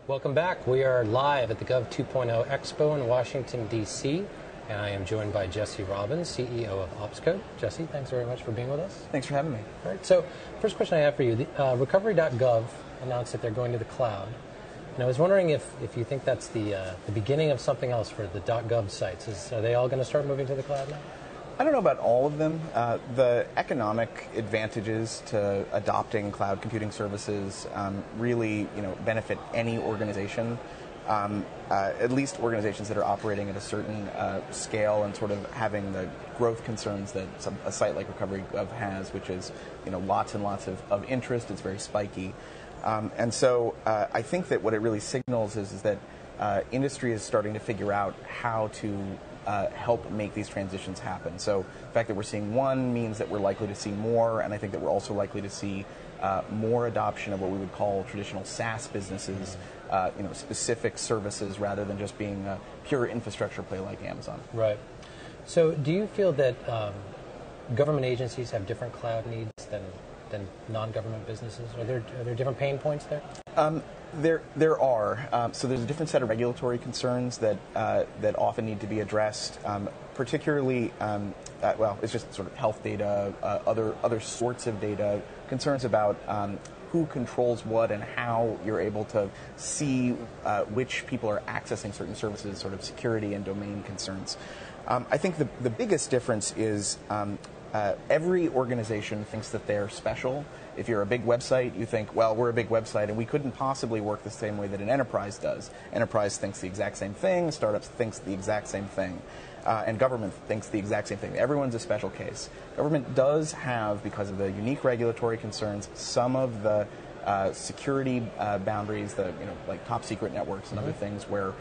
Welcome back. We are live at the Gov 2.0 Expo in Washington, D.C., and I am joined by Jesse Robbins, CEO of Opscode. Jesse, thanks very much for being with us. Thanks for having me. All right, so first question I have for you. Recovery.gov announced that they're going to the cloud. And I was wondering if you think that's the beginning of something else for the .gov sites. Are they all going to start moving to the cloud now? I don't know about all of them. The economic advantages to adopting cloud computing services really, benefit any organization. At least organizations that are operating at a certain scale and sort of having the growth concerns that a site like Recovery.gov has, which is lots and lots of interest. It's very spiky, and so I think that what it really signals is that industry is starting to figure out how to help make these transitions happen. So the fact that we're seeing one means that we're likely to see more, and I think that we're also likely to see more adoption of what we would call traditional SaaS businesses, specific services rather than just being a pure infrastructure play like Amazon. Right. So do you feel that government agencies have different cloud needs than non-government businesses? Are there different pain points there? There are. So there's a different set of regulatory concerns that often need to be addressed, particularly, it's just sort of health data, other sorts of data, concerns about who controls what and how you're able to see which people are accessing certain services, sort of security and domain concerns. I think the biggest difference is every organization thinks that they're special. If you're a big website, you think, well, we're a big website and we couldn't possibly work the same way that an enterprise does. Enterprise thinks the exact same thing, startups thinks the exact same thing, and government thinks the exact same thing. Everyone's a special case. Government does have, because of the unique regulatory concerns, some of the security boundaries, like top secret networks and other things where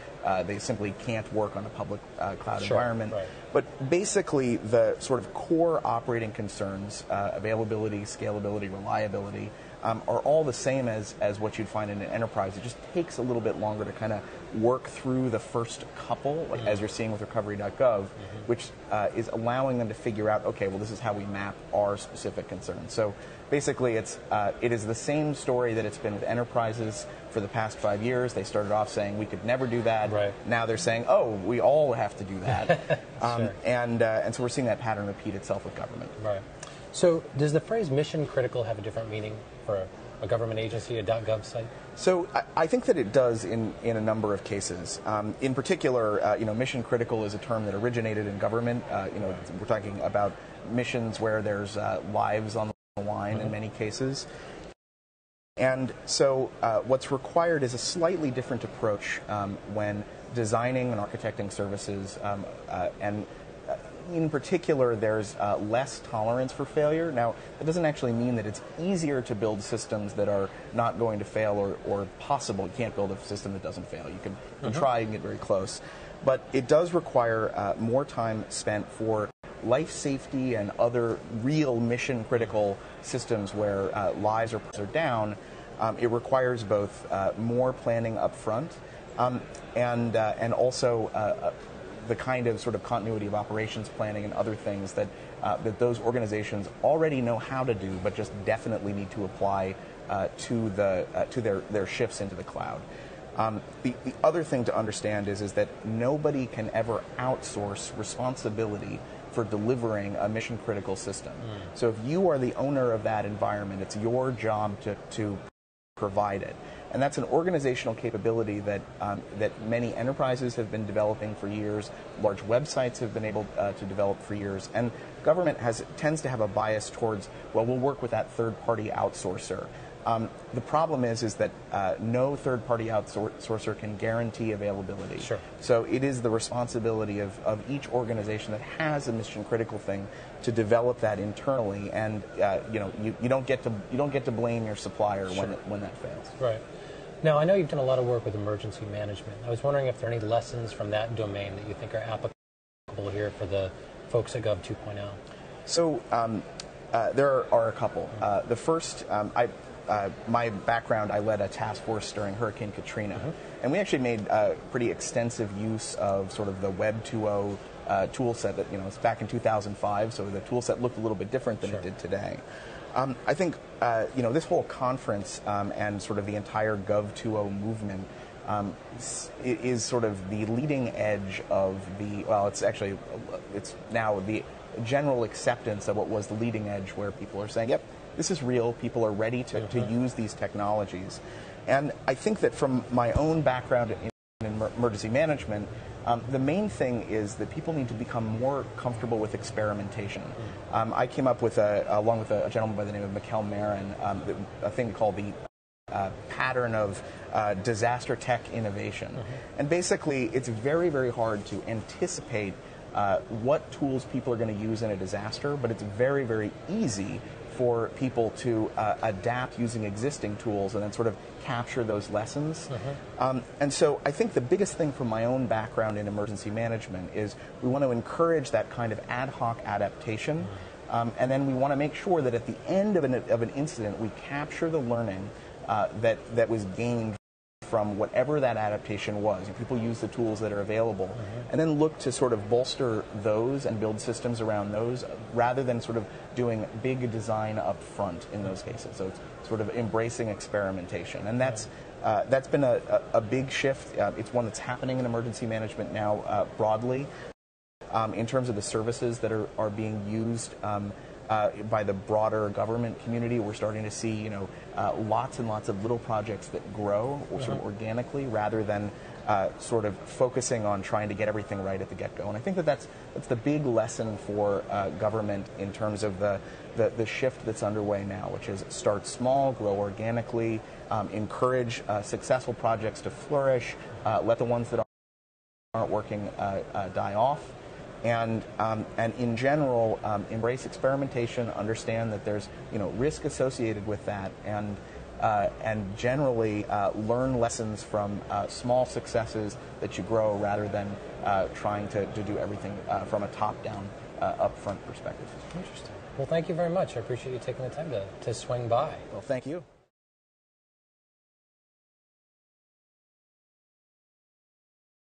they simply can't work on a public cloud environment. Right. But basically, the sort of core operating concerns, availability, scalability, reliability, are all the same as what you'd find in an enterprise. It just takes a little bit longer to kind of work through the first couple, like as you're seeing with Recovery.gov, which is allowing them to figure out, okay, well, this is how we map our specific concerns. So basically, it is the same story that it's been with enterprises for the past 5 years. They started off saying we could never do that. Right. Now they're saying, oh, we all have to do that. Sure. And so we're seeing that pattern repeat itself with government. Right. So does the phrase mission critical have a different meaning for a government agency, a .gov site? So I think that it does in a number of cases. In particular, mission critical is a term that originated in government. We're talking about missions where there's lives on the line in many cases. And so what's required is a slightly different approach when designing and architecting services, and in particular, there's less tolerance for failure. Now, that doesn't actually mean that it's easier to build systems that are not going to fail or possible. You can't build a system that doesn't fail. You can try and get very close. But it does require more time spent for life safety and other real mission-critical systems where lives are down. It requires both more planning up front and also the kind of sort of continuity of operations planning and other things that those organizations already know how to do, but just definitely need to apply to their shifts into the cloud. The other thing to understand is that nobody can ever outsource responsibility for delivering a mission-critical system. So if you are the owner of that environment, it's your job to provide it. And that's an organizational capability that many enterprises have been developing for years, large websites have been able to develop for years, and government tends to have a bias towards, well, we'll work with that third-party outsourcer. The problem is that no third-party outsourcer can guarantee availability. Sure. So it is the responsibility of each organization that has a mission-critical thing to develop that internally, and you don't get to blame your supplier when that fails. Right. Now, I know you've done a lot of work with emergency management. I was wondering if there are any lessons from that domain that you think are applicable here for the folks at Gov 2.0. So there are a couple. The first, my background, I led a task force during Hurricane Katrina, and we actually made pretty extensive use of sort of the Web 2.0 tool set that, it's back in 2005, so the tool set looked a little bit different than it did today. I think, this whole conference and sort of the entire Gov 2.0 movement is sort of the leading edge of well, it's now the general acceptance of what was the leading edge, where people are saying, yep, this is real, people are ready to use these technologies. And I think that from my own background in emergency management, the main thing is that people need to become more comfortable with experimentation. I came up with, along with a gentleman by the name of Mikkel Marin, a thing called the pattern of disaster tech innovation. And basically, it's very, very hard to anticipate what tools people are going to use in a disaster, but it's very, very easy for people to adapt using existing tools and then sort of capture those lessons. And so I think the biggest thing from my own background in emergency management is we want to encourage that kind of ad hoc adaptation, and then we want to make sure that at the end of an incident we capture the learning that was gained from whatever that adaptation was. And people use the tools that are available, and then look to sort of bolster those and build systems around those, rather than sort of doing big design up front in those cases. So it's sort of embracing experimentation, and that's been a big shift. It's one that's happening in emergency management now broadly. In terms of the services that are being used by the broader government community, we're starting to see, lots and lots of little projects that grow sort of organically, rather than sort of focusing on trying to get everything right at the get-go. And I think that's the big lesson for government in terms of the shift that's underway now, which is start small, grow organically, encourage successful projects to flourish, let the ones that aren't working die off. And in general, embrace experimentation. Understand that there's risk associated with that, and generally learn lessons from small successes that you grow, rather than trying to do everything from a top-down, upfront perspective. Interesting. Well, thank you very much. I appreciate you taking the time to swing by. Well, thank you.